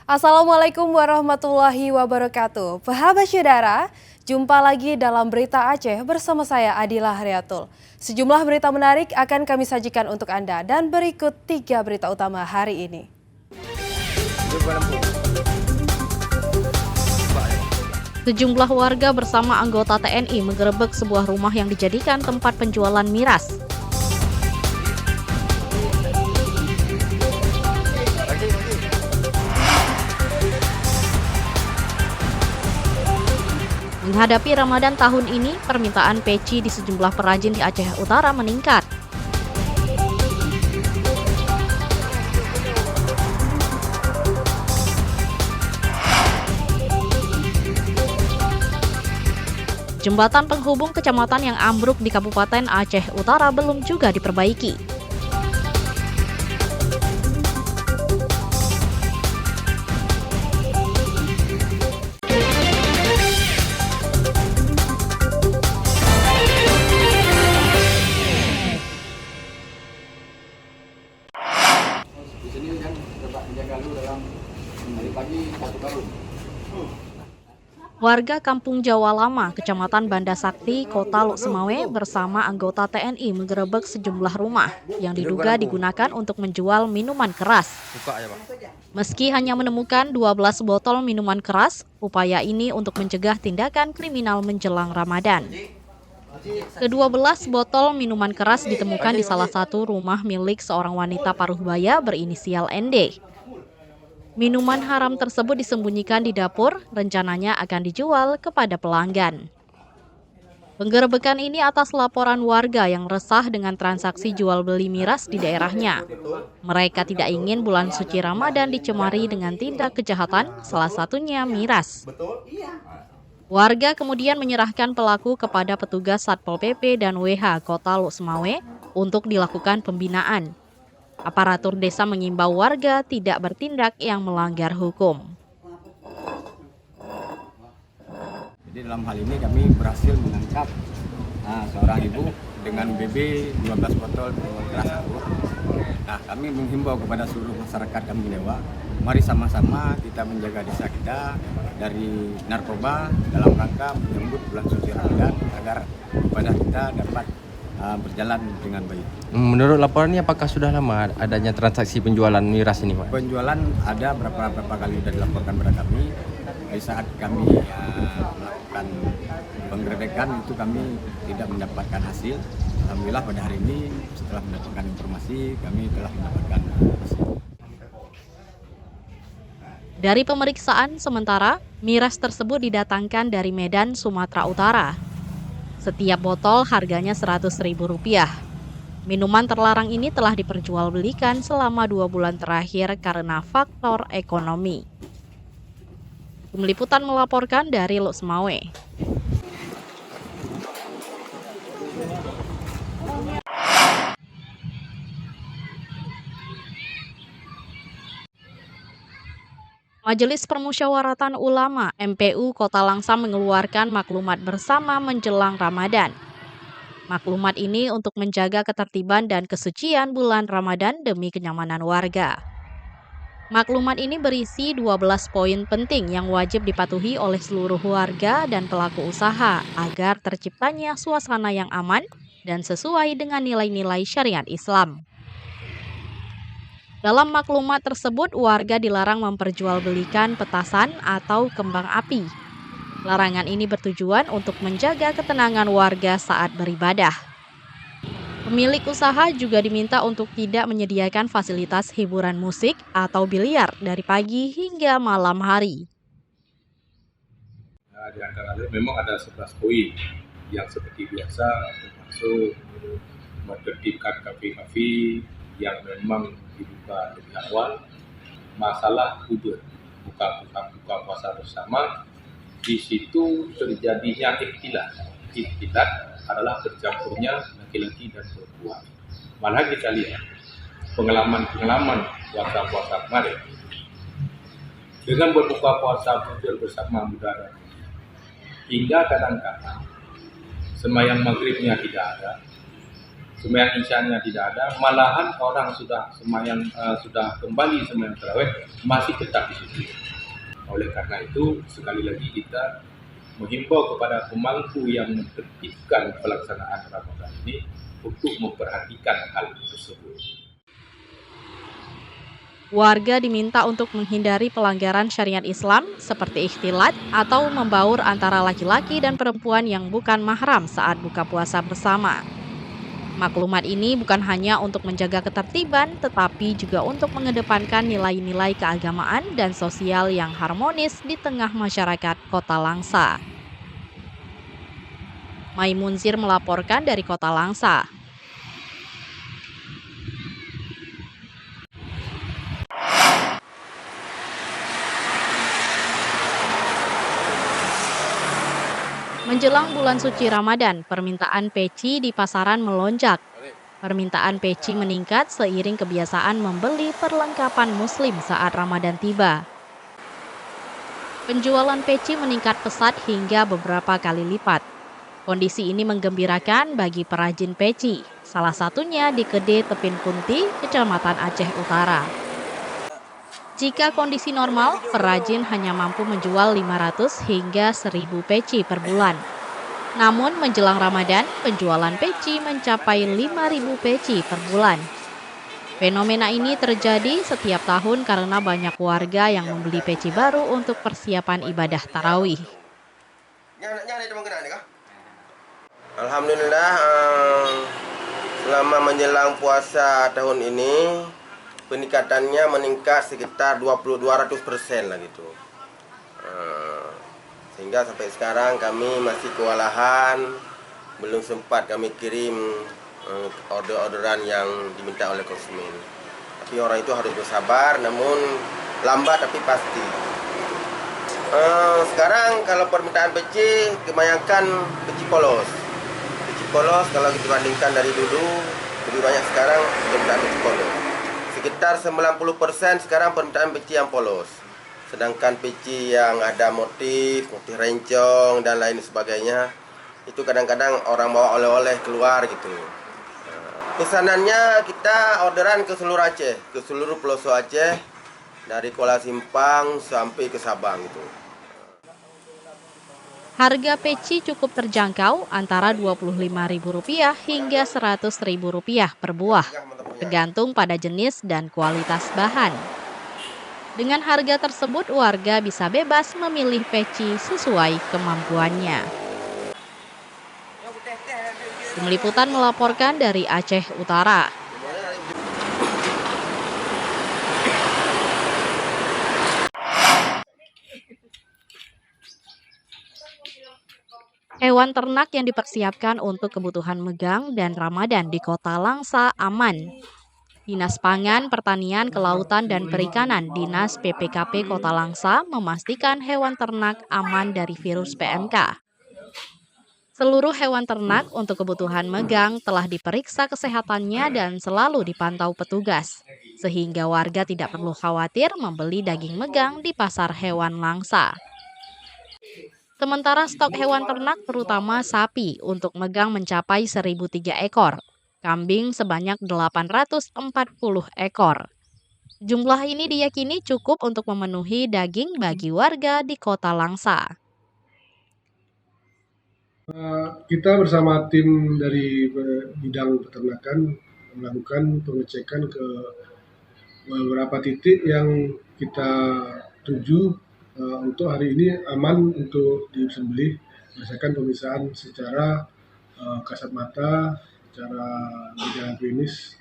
Assalamualaikum warahmatullahi wabarakatuh. Sahabat saudara, jumpa lagi dalam Berita Aceh bersama saya Adila Haryatul. Sejumlah berita menarik akan kami sajikan untuk Anda dan berikut 3 berita utama hari ini. Sejumlah warga bersama anggota TNI menggerebek sebuah rumah yang dijadikan tempat penjualan miras. Menghadapi Ramadan tahun ini, permintaan peci di sejumlah perajin di Aceh Utara meningkat. Jembatan penghubung kecamatan yang ambruk di Kabupaten Aceh Utara belum juga diperbaiki. Di sini kan coba menjaga lu dalam dari pagi 1 karung. Warga Kampung Jawa Lama, Kecamatan Banda Sakti, Kota Lok Semawe bersama anggota TNI menggerebek sejumlah rumah yang diduga digunakan untuk menjual minuman keras. Meski hanya menemukan 12 botol minuman keras, upaya ini untuk mencegah tindakan kriminal menjelang Ramadan. Ke-12 botol minuman keras ditemukan di salah satu rumah milik seorang wanita paruh-baya berinisial ND. Minuman haram tersebut disembunyikan di dapur, rencananya akan dijual kepada pelanggan. Penggerebekan ini atas laporan warga yang resah dengan transaksi jual beli miras di daerahnya. Mereka tidak ingin bulan suci Ramadan dicemari dengan tindak kejahatan, salah satunya miras. Warga kemudian menyerahkan pelaku kepada petugas Satpol PP dan WH Kota Lok Semawe untuk dilakukan pembinaan. Aparatur desa mengimbau warga tidak bertindak yang melanggar hukum. Jadi dalam hal ini kami berhasil menangkap seorang ibu dengan BB 12 botol minuman keras ambruk. Nah, kami menghimbau kepada seluruh masyarakat Kampung Jawa, mari sama-sama kita menjaga desa kita dari narkoba dalam rangka menyambut bulan suci Ramadan agar ibadah kita dapat berjalan dengan baik. Menurut laporan ini apakah sudah lama adanya transaksi penjualan miras ini, Pak? Penjualan ada berapa kali sudah dilaporkan pada kami. Di saat kami melakukan penggerebekan itu kami tidak mendapatkan hasil. Alhamdulillah pada hari ini setelah mendapatkan informasi kami telah mendapatkan hasil. Dari pemeriksaan sementara, miras tersebut didatangkan dari Medan, Sumatera Utara. Setiap botol harganya Rp100.000. Minuman terlarang ini telah diperjualbelikan selama 2 bulan terakhir karena faktor ekonomi. Tim Liputan melaporkan dari Lok Semawe. Majelis Permusyawaratan Ulama MPU Kota Langsa mengeluarkan maklumat bersama menjelang Ramadan. Maklumat ini untuk menjaga ketertiban dan kesucian bulan Ramadan demi kenyamanan warga. Maklumat ini berisi 12 poin penting yang wajib dipatuhi oleh seluruh warga dan pelaku usaha agar terciptanya suasana yang aman dan sesuai dengan nilai-nilai syariat Islam. Dalam maklumat tersebut, warga dilarang memperjualbelikan petasan atau kembang api. Larangan ini bertujuan untuk menjaga ketenangan warga saat beribadah. Pemilik usaha juga diminta untuk tidak menyediakan fasilitas hiburan musik atau biliar dari pagi hingga malam hari. Nah, di antaranya memang ada 11 poin yang seperti biasa termasuk menertibkan kafe-kafe yang memang dibuka lebih awal, masalah hujur buka puasa bersama, di situ terjadinya ikhtilat adalah bercampurnya laki-laki dan perempuan. Malah kita lihat pengalaman puasa kemarin dengan berbuka puasa hujur bersama saudara, hingga kadang-kadang sembahyang maghribnya tidak ada, sembahyang isyanya tidak ada, malahan orang sudah sembahyang sudah kembali sembahyang tarawih masih tetap di situ. Oleh karena itu sekali lagi kita menghimbau kepada pemangku yang menertibkan pelaksanaan Ramadan ini untuk memperhatikan hal tersebut. Warga diminta untuk menghindari pelanggaran syariat Islam seperti ikhtilat atau membaur antara laki-laki dan perempuan yang bukan mahram saat buka puasa bersama. Maklumat ini bukan hanya untuk menjaga ketertiban, tetapi juga untuk mengedepankan nilai-nilai keagamaan dan sosial yang harmonis di tengah masyarakat Kota Langsa. Maimunzir melaporkan dari Kota Langsa. Menjelang bulan suci Ramadan, permintaan peci di pasaran melonjak. Permintaan peci meningkat seiring kebiasaan membeli perlengkapan muslim saat Ramadan tiba. Penjualan peci meningkat pesat hingga beberapa kali lipat. Kondisi ini menggembirakan bagi perajin peci, salah satunya di Kede Tepin Kunti, Kecamatan Aceh Utara. Jika kondisi normal, perajin hanya mampu menjual 500 hingga 1000 peci per bulan. Namun menjelang Ramadan, penjualan peci mencapai 5.000 peci per bulan. Fenomena ini terjadi setiap tahun karena banyak warga yang membeli peci baru untuk persiapan ibadah tarawih. Alhamdulillah, selama menjelang puasa tahun ini peningkatannya meningkat sekitar 200% lah gitu. Sehingga sampai sekarang kami masih kewalahan, belum sempat kami kirim orderan yang diminta oleh konsumen. Tapi orang itu harus bersabar, namun lambat tapi pasti. Sekarang kalau permintaan peci kebanyakan peci polos. Peci polos kalau dibandingkan dari dulu lebih banyak sekarang permintaan peci polos. Sekitar 90% sekarang permintaan peci yang polos. Sedangkan peci yang ada motif rencong dan lain sebagainya, itu kadang-kadang orang bawa oleh-oleh keluar gitu. Pesanannya kita orderan ke seluruh Aceh, ke seluruh pelosok Aceh, dari Kuala Simpang sampai ke Sabang gitu. Harga peci cukup terjangkau antara Rp25.000 hingga Rp100.000 per buah, tergantung pada jenis dan kualitas bahan. Dengan harga tersebut, warga bisa bebas memilih peci sesuai kemampuannya. Tim Liputan melaporkan dari Aceh Utara. Hewan ternak yang dipersiapkan untuk kebutuhan megang dan Ramadan di Kota Langsa aman. Dinas Pangan, Pertanian, Kelautan, dan Perikanan Dinas PPKP Kota Langsa memastikan hewan ternak aman dari virus PMK. Seluruh hewan ternak untuk kebutuhan megang telah diperiksa kesehatannya dan selalu dipantau petugas, sehingga warga tidak perlu khawatir membeli daging megang di pasar hewan Langsa. Sementara stok hewan ternak terutama sapi untuk megang mencapai 1.003 ekor, kambing sebanyak 840 ekor. Jumlah ini diyakini cukup untuk memenuhi daging bagi warga di Kota Langsa. Kita bersama tim dari bidang peternakan melakukan pengecekan ke beberapa titik yang kita tuju untuk hari ini aman untuk disembelih berdasarkan pemeriksaan secara kasat mata, secara gejala klinis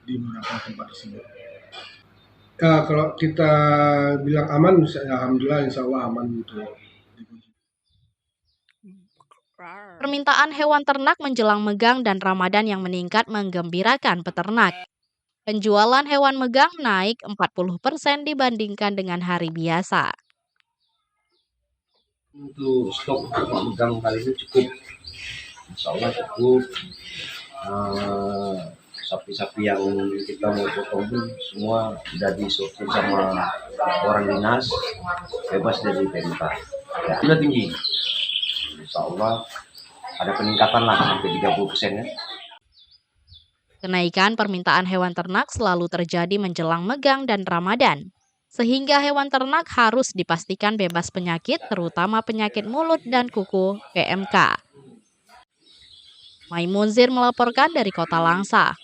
di beberapa tempat tersebut. Kalau kita bilang aman, alhamdulillah insya Allah aman untuk dipuji. Permintaan hewan ternak menjelang megang dan Ramadan yang meningkat menggembirakan peternak. Penjualan hewan megang naik 40% dibandingkan dengan hari biasa. Untuk stok megang kali ini cukup, insya Allah cukup. Sapi-sapi yang kita mau potong pun semua sudah disortir sama orang dinas, bebas dari PMK. Ya, sudah tinggi. Insya Allah ada peningkatan lah sampai 30% ya. Kenaikan permintaan hewan ternak selalu terjadi menjelang Megang dan Ramadan, sehingga hewan ternak harus dipastikan bebas penyakit, terutama penyakit mulut dan kuku (PMK). Maimunzir melaporkan dari Kota Langsa.